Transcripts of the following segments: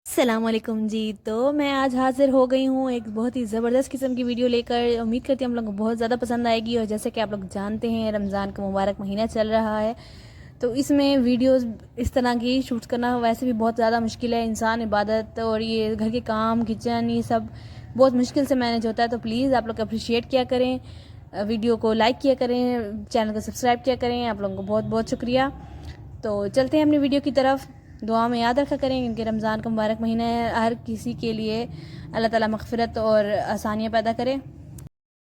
अस्सलामुअलैकुम जी। तो मैं आज हाज़िर हो गई हूँ एक बहुत ही ज़बरदस्त किस्म की वीडियो लेकर। उम्मीद करती हूँ आप लोगों को बहुत ज़्यादा पसंद आएगी। और जैसे कि आप लोग जानते हैं, रमज़ान का मुबारक महीना चल रहा है, तो इसमें वीडियोस इस तरह की शूट करना वैसे भी बहुत ज़्यादा मुश्किल है। इंसान इबादत और ये घर के काम, किचन, ये सब बहुत मुश्किल से मैनेज होता है। तो प्लीज़ आप लोग अप्रिशिएट किया करें, वीडियो को लाइक किया करें, चैनल को सब्सक्राइब किया करें। आप लोगों को बहुत बहुत शुक्रिया। तो चलते हैं अपनी वीडियो की तरफ। दुआ में याद रखा करें क्योंकि रमज़ान का मुबारक महीना है, हर किसी के लिए अल्लाह ताला मग़फ़िरत और आसानियाँ पैदा करे।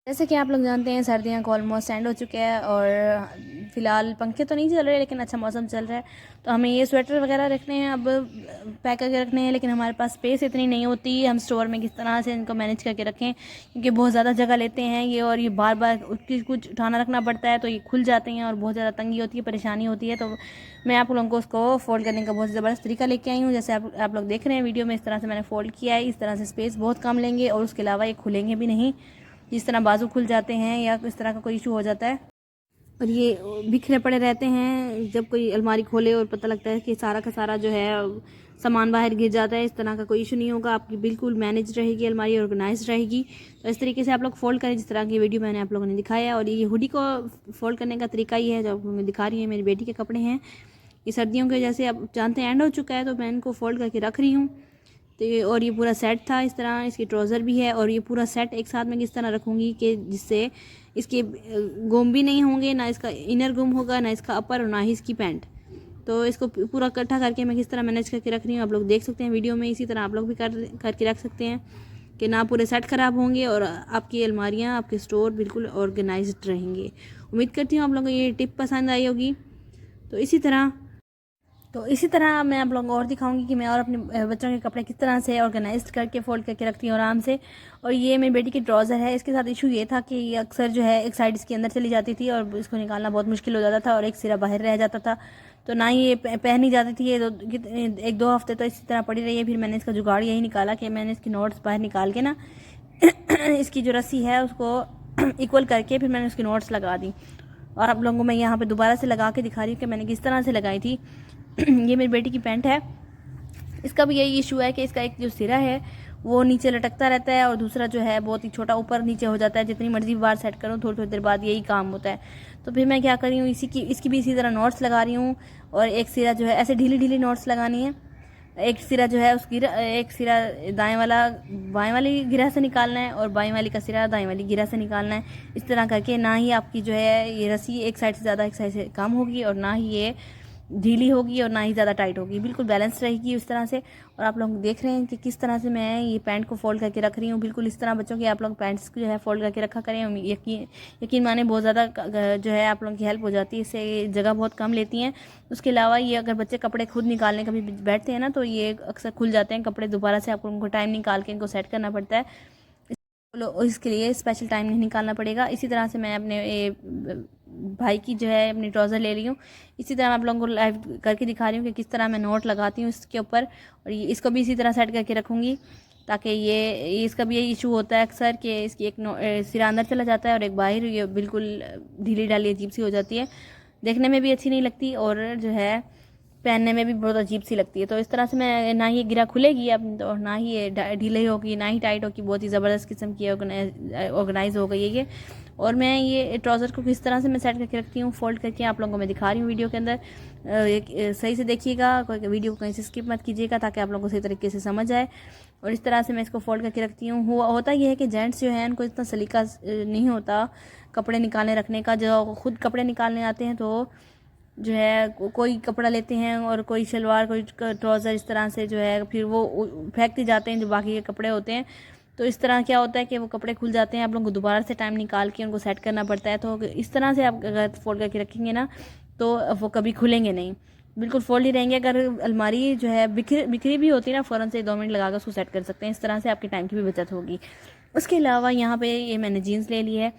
जैसे कि आप लोग जानते हैं, सर्दियाँ का ऑलमोस्ट एंड हो चुके हैं और फ़िलहाल पंखे तो नहीं चल रहे, लेकिन अच्छा मौसम चल रहा है। तो हमें ये स्वेटर वगैरह रखने हैं, अब पैक करके रखने हैं, लेकिन हमारे पास स्पेस इतनी नहीं होती। हम स्टोर में किस तरह से इनको मैनेज करके रखें, क्योंकि बहुत ज़्यादा जगह लेते हैं ये, और ये बार बार कुछ उठाना रखना पड़ता है, तो ये खुल जाते हैं और बहुत ज़्यादा तंगी होती है, परेशानी होती है। तो मैं आप लोगों को उसको फ़ोल्ड करने का बहुत ज़बरदस्त तरीका लेके आई हूँ। जैसे आप लोग देख रहे हैं वीडियो में, इस तरह से मैंने फ़ोल्ड किया है। इस तरह से स्पेस बहुत कम लेंगे और उसके अलावा ये खुलेंगे भी नहीं। जिस तरह बाजू खुल जाते हैं या इस तरह का कोई इशू हो जाता है और ये बिखरे पड़े रहते हैं, जब कोई अलमारी खोले और पता लगता है कि सारा का सारा जो है सामान बाहर गिर जाता है, इस तरह का कोई इशू नहीं होगा। आपकी बिल्कुल मैनेज रहेगी, अलमारी ऑर्गेनाइज रहेगी। तो इस तरीके से आप लोग फोल्ड करें जिस तरह की वीडियो मैंने आप लोगों ने दिखाया है। और ये हुडी को फोल्ड करने का तरीका ये है, जो मैं दिखा रही है, मेरी बेटी के कपड़े हैं। ये सर्दियों के जैसे आप जानते हैं एंड हो चुका है, तो मैं इनको फोल्ड करके रख रही हूँ। तो ये पूरा सेट था इस तरह, इसकी ट्राउज़र भी है। और ये पूरा सेट एक साथ में किस तरह रखूँगी कि जिससे इसके गुम भी नहीं होंगे, ना इसका इनर गुम होगा, ना इसका अपर और ना ही इसकी पैंट। तो इसको पूरा इकट्ठा करके मैं किस तरह मैनेज करके रख रही हूँ आप लोग देख सकते हैं वीडियो में। इसी तरह आप लोग भी करके रख सकते हैं कि ना पूरे सेट ख़राब होंगे और आपकी अलमारियाँ, आपके स्टोर बिल्कुल ऑर्गेनाइज्ड रहेंगे। उम्मीद करती हूँ आप लोगों को ये टिप पसंद आई होगी। तो इसी तरह मैं आप लोगों को और दिखाऊंगी कि मैं और अपने बच्चों के कपड़े किस तरह से ऑर्गेनाइज करके फोल्ड करके रखती हूँ आराम से। और ये मेरी बेटी की ट्राउज़र है। इसके साथ इशू ये था कि ये अक्सर जो है एक साइड इसके अंदर चली जाती थी और इसको निकालना बहुत मुश्किल हो जाता था और एक सिरा बाहर रह जाता था। तो ना ही ये पहनी जाती थी। ये एक दो हफ्ते तो इसी तरह पड़ी रही है। फिर मैंने इसका जुगाड़ यही निकाला कि मैंने इसकी नोट्स बाहर निकाल के ना इसकी जो रस्सी है उसको इक्वल करके फिर मैंने उसकी नोट्स लगा दी। और आप लोगों को मैं यहाँ पे दोबारा से लगा के दिखा रही हूँ कि मैंने किस तरह से लगाई थी। ये मेरी बेटी की पैंट है। इसका भी यही इशू है कि इसका एक जो सिरा है वो नीचे लटकता रहता है और दूसरा जो है बहुत ही छोटा ऊपर नीचे हो जाता है। जितनी मर्जी बार सेट करूँ, थोड़ी थोड़ी देर बाद यही काम होता है। तो फिर मैं क्या कर रही हूँ, इसकी भी इसी तरह नोट्स लगा रही हूँ। और एक सिरा जो है ऐसे ढीली ढीली नोट्स लगानी है। एक सिरा जो है एक सिरा दाएं वाला बाएं वाली गिरा से निकालना है और बाएं वाली का सिरा दाएं वाली गिरा से निकालना है। इस तरह करके ना ही आपकी जो है ये रस्सी एक साइड से ज़्यादा एक साइड से कम होगी और ना ही ये ढीली होगी और ना ही ज़्यादा टाइट होगी, बिल्कुल बैलेंस रहेगी उस तरह से। और आप लोग देख रहे हैं कि किस तरह से मैं ये पैंट को फोल्ड करके रख रही हूँ। बिल्कुल इस तरह बच्चों की आप लोग पैंट्स को जो है फोल्ड करके रखा करें। यकीन माने बहुत ज़्यादा जो है आप लोगों की हेल्प हो जाती है इससे, जगह बहुत कम लेती हैं। उसके अलावा ये अगर बच्चे कपड़े खुद निकालने कभी बैठते हैं ना, तो ये अक्सर खुल जाते हैं कपड़े। दोबारा से आपको उनको टाइम निकाल के इनको सेट करना पड़ता है। इसके लिए स्पेशल टाइम नहीं निकालना पड़ेगा। इसी तरह से मैं अपने भाई की जो है अपनी ट्राउज़र ले रही हूँ। इसी तरह मैं आप लोगों को लाइव करके दिखा रही हूँ कि किस तरह मैं नोट लगाती हूँ इसके ऊपर। और इसको भी इसी तरह सेट करके रखूँगी ताकि ये इसका भी यही इशू होता है अक्सर कि इसकी एक सिरा अंदर चला जाता है और एक बाहर। ये बिल्कुल ढीली ढाली अजीब सी हो जाती है, देखने में भी अच्छी नहीं लगती और जो है पहनने में भी बहुत अजीब सी लगती है। तो इस तरह से मैं ना ही ये गिरा खुलेगी अब और ना ही ये ढीली होगी, ना ही टाइट होगी। बहुत ही ज़बरदस्त किस्म की ऑर्गेनाइज हो गई है ये। और मैं ये ट्राउज़र को किस तरह से मैं सेट करके रखती हूँ फोल्ड करके आप लोगों को मैं दिखा रही हूँ वीडियो के अंदर। सही से देखिएगा, कोई वीडियो को कहीं से स्किप मत कीजिएगा ताकि आप लोगों को सही तरीके से समझ आए। और इस तरह से मैं इसको फोल्ड करके रखती हूँ। होता यह है कि जेंट्स जो है उनको इतना सलीका नहीं होता कपड़े निकालने रखने का। जो खुद कपड़े निकालने आते हैं तो जो है कोई कपड़ा लेते हैं और कोई शलवार कोई ट्राउज़र इस तरह से जो है फिर वो फेंकते जाते हैं जो बाकी के कपड़े होते हैं। तो इस तरह क्या होता है कि वो कपड़े खुल जाते हैं, आप लोगों को दोबारा से टाइम निकाल के उनको सेट करना पड़ता है। तो इस तरह से आप अगर फोल्ड करके रखेंगे ना तो वो कभी खुलेंगे नहीं, बिल्कुल फोल्ड ही रहेंगे। अगर अलमारी जो है बिखरी भी होती है ना, फ़ौरन से 2 मिनट लगा कर उसको सेट कर सकते हैं। इस तरह से आपके टाइम की भी बचत होगी। उसके अलावा यहाँ पे ये मैंने जीन्स ले ली है।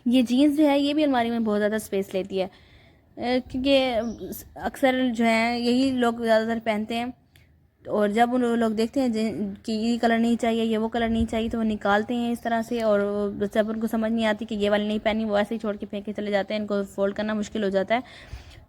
ये जीन्स जो है ये भी अलमारी में बहुत ज़्यादा स्पेस लेती है क्योंकि अक्सर जो है यही लोग ज़्यादातर पहनते हैं। और जब उन लोग देखते हैं कि ये कलर नहीं चाहिए, ये वो कलर नहीं चाहिए, तो वो निकालते हैं इस तरह से। और जब उनको समझ नहीं आती कि ये वाली नहीं पहनी, वो ऐसे ही छोड़ के फेंक के चले जाते हैं। इनको फोल्ड करना मुश्किल हो जाता है।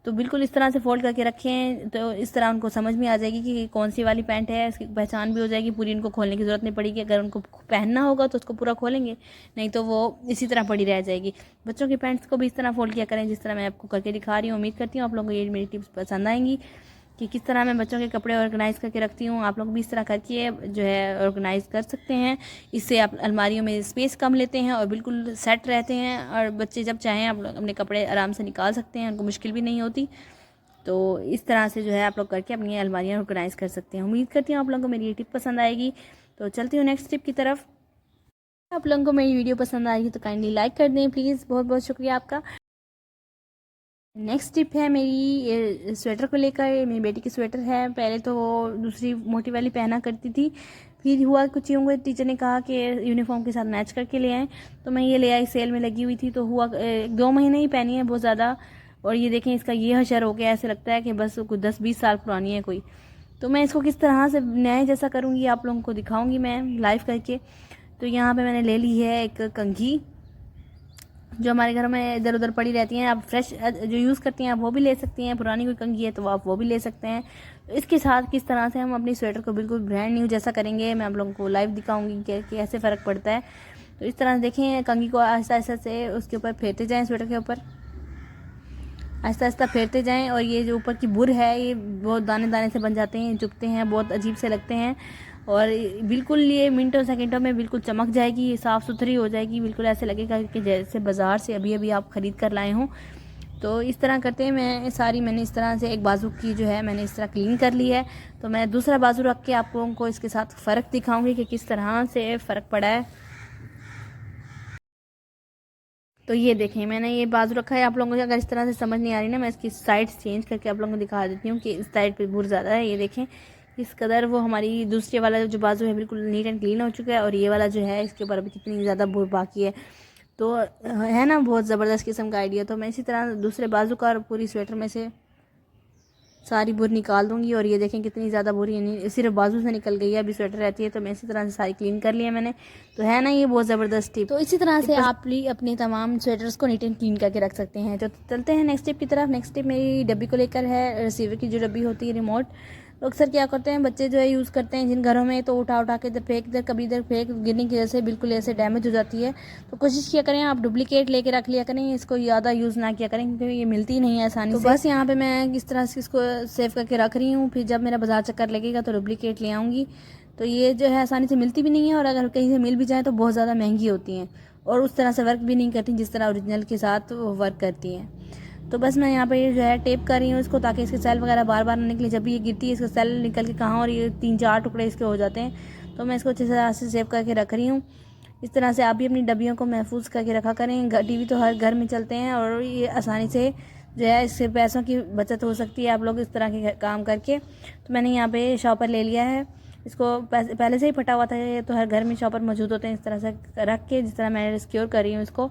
तो बिल्कुल इस तरह से फोल्ड करके रखें, तो इस तरह उनको समझ में आ जाएगी कि कौन सी वाली पैंट है, इसकी पहचान भी हो जाएगी पूरी, उनको खोलने की ज़रूरत नहीं पड़ेगी। अगर उनको पहनना होगा तो उसको पूरा खोलेंगे, नहीं तो वो इसी तरह पड़ी रह जाएगी। बच्चों की पैंट्स को भी इस तरह फोल्ड किया करें जिस तरह मैं आपको करके दिखा रही हूँ। उम्मीद करती हूँ आप लोगों को ये मेरी टिप्स पसंद आएंगी कि किस तरह मैं बच्चों के कपड़े ऑर्गेनाइज़ करके रखती हूँ। आप लोग भी इस तरह करके जो है ऑर्गेनाइज़ कर सकते हैं। इससे आप अलमारियों में स्पेस कम लेते हैं और बिल्कुल सेट रहते हैं, और बच्चे जब चाहें आप लोग अपने कपड़े आराम से निकाल सकते हैं, उनको मुश्किल भी नहीं होती। तो इस तरह से जो है आप लोग करके अपनी अलमारियाँ ऑर्गेनाइज़ कर सकते हैं। उम्मीद करती हूँ आप लोगों को मेरी ये टिप पसंद आएगी। तो चलती हूँ नेक्स्ट टिप की तरफ। आप लोगों को मेरी वीडियो पसंद आएगी तो काइंडली लाइक कर दें प्लीज़, बहुत बहुत शुक्रिया आपका। नेक्स्ट टिप है मेरी स्वेटर को लेकर। मेरी बेटी की स्वेटर है, पहले तो वो दूसरी मोटी वाली पहना करती थी, फिर हुआ कुछ यूँ हुआ, टीचर ने कहा कि यूनिफॉर्म के साथ मैच करके ले आएँ, तो मैं ये ले आई, सेल में लगी हुई थी। तो हुआ 2 महीने ही पहनी है बहुत ज़्यादा, और ये देखें इसका ये हशर हो गया, ऐसे लगता है कि बस कुछ 10-20 साल पुरानी है कोई। तो मैं इसको किस तरह से नए जैसा करूँगी आप लोगों को दिखाऊँगी मैं लाइव करके। तो यहाँ पे मैंने ले ली है एक कंघी, जो हमारे घर में इधर उधर पड़ी रहती हैं। आप फ्रेश जो यूज़ करती हैं आप वो भी ले सकती हैं, पुरानी कोई कंघी है तो आप वो भी ले सकते हैं। तो इसके साथ किस तरह से हम अपनी स्वेटर को बिल्कुल ब्रांड न्यू जैसा करेंगे, मैं आप लोगों को लाइव दिखाऊंगी कि कैसे फ़र्क पड़ता है। तो इस तरह से देखें, कंघी को आहिस्ता आहिस्ता से उसके ऊपर फेरते जाएँ, स्वेटर के ऊपर आहिस्ता आहिस्ता फेरते जाएं, और ये जो ऊपर की बुर है ये बहुत दाने दाने से बन जाते हैं, चुभते हैं, बहुत अजीब से लगते हैं, और बिल्कुल ये मिनटों सेकंडों में बिल्कुल चमक जाएगी, साफ़ सुथरी हो जाएगी, बिल्कुल ऐसे लगेगा कि जैसे बाज़ार से अभी अभी आप ख़रीद कर लाए हों। तो इस तरह करते हैं मैंने इस तरह से एक बाजू की जो है मैंने इस तरह क्लीन कर ली है। तो मैं दूसरा बाजू रख के आप लोगों को इसके साथ फ़र्क दिखाऊंगी कि किस तरह से फ़र्क पड़ा है। तो ये देखें मैंने ये बाजू रखा है। आप लोगों को अगर इस तरह से समझ नहीं आ रही ना, मैं इसकी साइड चेंज करके आप लोगों को दिखा देती हूँ कि इस साइड पे बुर ज़्यादा है। ये देखें इस कदर वो हमारी दूसरे वाला जो बाजू है बिल्कुल नीट एंड क्लीन हो चुका है, और ये वाला जो है इसके ऊपर अभी कितनी ज़्यादा बुर बाकी है। तो है ना बहुत ज़बरदस्त किस्म का आइडिया। तो मैं इसी तरह दूसरे बाजू का और पूरी स्वेटर में से सारी बुर निकाल दूंगी, और ये देखें कितनी ज़्यादा बुरी नहीं सिर्फ बाजू से निकल गई है, अभी स्वेटर रहती है। तो मैं इसी तरह से सारी क्लीन कर लिया मैंने। तो है ना ये बहुत ज़बरदस्त टिप। तो इसी तरह से आप भी अपने तमाम स्वेटर्स को नीट एंड क्लीन करके रख सकते हैं। तो चलते हैं नेक्स्ट टिप की तरफ। नेक्स्ट टिप मेरी डब्बी को लेकर है, रिसीवर की जो डब्बी होती है रिमोट। तो अक्सर क्या करते हैं बच्चे जो है यूज़ करते हैं जिन घरों में, तो उठा उठा के इधर फेंक, इधर कभी इधर फेंक, गिरने की वजह से बिल्कुल ऐसे डैमेज हो जाती है। तो कोशिश किया करें आप डुप्लीकेट लेके रख लिया करें, इसको ज़्यादा यूज़ ना किया करें क्योंकि ये मिलती नहीं है आसानी से। तो बस यहाँ पे मैं इस तरह से इसको सेव करके रख रही हूँ, फिर जब मेरा बाजार चक्कर लगेगा तो डुप्लीकेट ले आऊँगी। तो ये जो है आसानी से मिलती भी नहीं है, और अगर कहीं से मिल भी जाए तो बहुत ज़्यादा महंगी होती हैं, और उस तरह से वर्क भी नहीं करती जिस तरह ओरिजिनल के साथ वो वर्क करती हैं। तो बस मैं यहाँ पे जो है टेप कर रही हूँ इसको, ताकि इसके सेल वगैरह बार बार ना निकले। जब भी ये गिरती है इसका सेल निकल के कहाँ, और ये 3-4 टुकड़े इसके हो जाते हैं। तो मैं इसको अच्छे तरह से सेव करके रख रही हूँ। इस तरह से आप भी अपनी डब्बियों को महफूज करके रखा करें। टीवी तो हर घर में चलते हैं, और ये आसानी से जो है इससे पैसों की बचत हो सकती है आप लोग इस तरह के काम करके। तो मैंने यहाँ पे शॉपर ले लिया है, इसको पहले से ही फटा हुआ था, ये तो हर घर में शॉपर मौजूद होते हैं। इस तरह से रख के जिस तरह मैं सिक्योर कर रही हूँ इसको,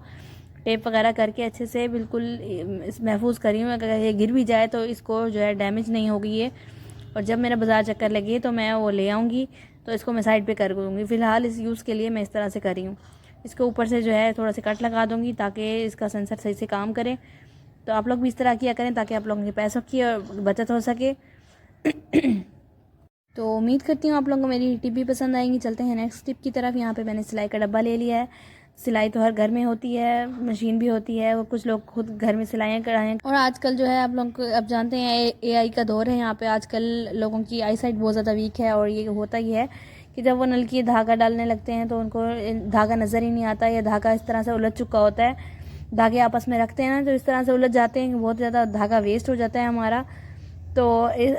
टेप वगैरह करके अच्छे से बिल्कुल महफूज करी हूँ। अगर ये गिर भी जाए तो इसको जो है डैमेज नहीं होगी ये, और जब मेरा बाजार चक्कर लगे तो मैं वो ले आऊँगी, तो इसको मैं साइड पे कर दूँगी। फ़िलहाल इस यूज़ के लिए मैं इस तरह से कर रही हूँ। इसके ऊपर से जो है थोड़ा सा कट लगा दूँगी ताकि इसका सेंसर सही से काम करे। तो आप लोग भी इस तरह किया करें ताकि आप लोगों के पैसों की बचत हो सके। तो उम्मीद करती हूँ आप लोगों को मेरी टिप भी पसंद आएंगी। चलते हैं नेक्स्ट टिप की तरफ। यहाँ पे मैंने सिलाई का डब्बा ले लिया है। सिलाई तो हर घर में होती है, मशीन भी होती है, वो कुछ लोग खुद घर में सिलाइयाँ कराएं। और आजकल जो है आप लोग अब जानते हैं AI का दौर है। यहाँ पे आजकल लोगों की आई साइट बहुत ज़्यादा वीक है, और ये होता ही है कि जब वो नलकी धागा डालने लगते हैं तो उनको धागा नज़र ही नहीं आता, या धागा इस तरह से उलझ चुका होता है। धागे आपस में रखते हैं ना, तो इस तरह से उलझ जाते हैं कि बहुत ज़्यादा धागा वेस्ट हो जाता है हमारा। तो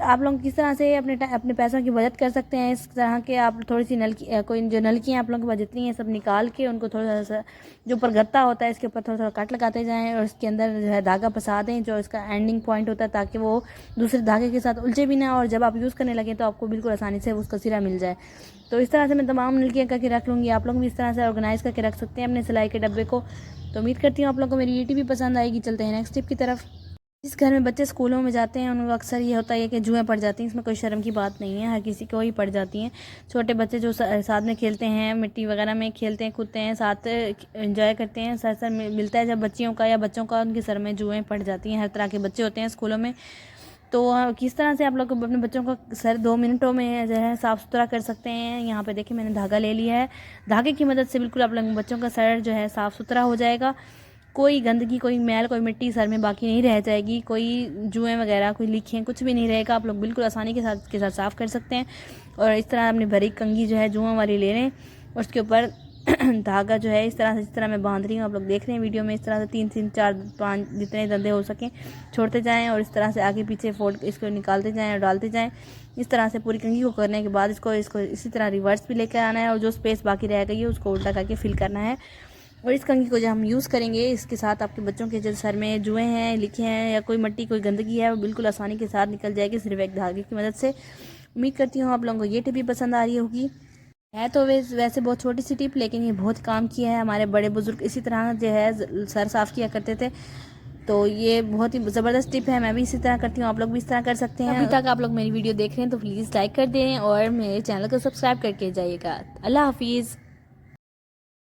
आप लोग किस तरह से अपने पैसों की बचत कर सकते हैं, इस तरह के आप थोड़ी सी नलकी कोई जो नलकियाँ आप लोगों के पास जितनी हैं सब निकाल के उनको थोड़ा सा जो ऊपर गत्ता होता है इसके ऊपर थोड़ा थोड़ा कट लगाते जाएं, और इसके अंदर जो है धागा फंसा दें जो इसका एंडिंग पॉइंट होता है, ताकि वो दूसरे धागे के साथ उलझे भी ना, और जब आप यूज़ करने लगें तो आपको बिल्कुल आसानी से उसका सिरा मिल जाए। तो इस तरह से मैं तमाम नलकियाँ करके रख लूँगी। आप लोग भी इस तरह से ऑर्गेनाइज़ करके रख सकते हैं अपने सिलाई के डब्बे को। तो उम्मीद करती हूँ आप लोग को मेरी ये टिप भी पसंद आएगी। चलते हैं नेक्स्ट टिप की तरफ। जिस घर में बच्चे स्कूलों में जाते हैं उनको अक्सर ये होता है कि जुएं पड़ जाती हैं। इसमें कोई शर्म की बात नहीं है, हर किसी को ही पड़ जाती हैं। छोटे बच्चे जो साथ में खेलते हैं, मिट्टी वगैरह में खेलते हैं, कूदते हैं, साथ एंजॉय करते हैं, सर सर मिलता है जब बच्चियों का या बच्चों का, उनके सर में जुएं पड़ जाती हैं। हर तरह के बच्चे होते हैं स्कूलों में। तो किस तरह से आप लोग अपने बच्चों का सर 2 मिनटों में जो है साफ़ सुथरा कर सकते हैं। यहाँ पे देखिए मैंने धागा ले लिया है। धागे की मदद से बिल्कुल आप लोग बच्चों का सर जो है साफ़ सुथरा हो जाएगा। कोई गंदगी, कोई मैल, कोई मिट्टी सर में बाकी नहीं रह जाएगी। कोई जुएं वगैरह, कोई लीखें, कुछ भी नहीं रहेगा। आप लोग बिल्कुल आसानी के साथ साफ़ कर सकते हैं। और इस तरह अपनी बारीक कंघी जो है जुओं वाली ले लें और उसके ऊपर धागा जो है इस तरह से, जिस तरह मैं बांध रही हूँ, आप लोग देख रहे हैं वीडियो में, इस तरह से 3 4 5 जितने धंधे हो सकें छोड़ते जाएं और इस तरह से आगे पीछे फोल्ड इसको निकालते जाएं और डालते जाएं। इस तरह से पूरी कंघी को करने के बाद इसको इसी तरह रिवर्स भी लेकर आना है और जो स्पेस बाकी रह गई है उसको उल्टा करके फिल करना है। और इस कंघी को जब हम यूज़ करेंगे, इसके साथ आपके बच्चों के जो सर में जुएं हैं, लिखे हैं या कोई मिट्टी, कोई गंदगी है, वो बिल्कुल आसानी के साथ निकल जाएगी सिर्फ एक धागे की मदद से। उम्मीद करती हूँ आप लोगों को ये टिप भी पसंद आ रही होगी। है तो वैसे बहुत छोटी सी टिप, लेकिन ये बहुत काम किया है। हमारे बड़े बुजुर्ग इसी तरह जो है सर साफ़ किया करते थे, तो ये बहुत ही ज़बरदस्त टिप है। मैं भी इसी तरह करती हूँ, आप लोग भी इस तरह कर सकते हैं। अभी तक आप लोग मेरी वीडियो देख रहे हैं तो प्लीज़ लाइक कर दें और मेरे चैनल को सब्सक्राइब करके जाइएगा। अल्लाह हाफिज़।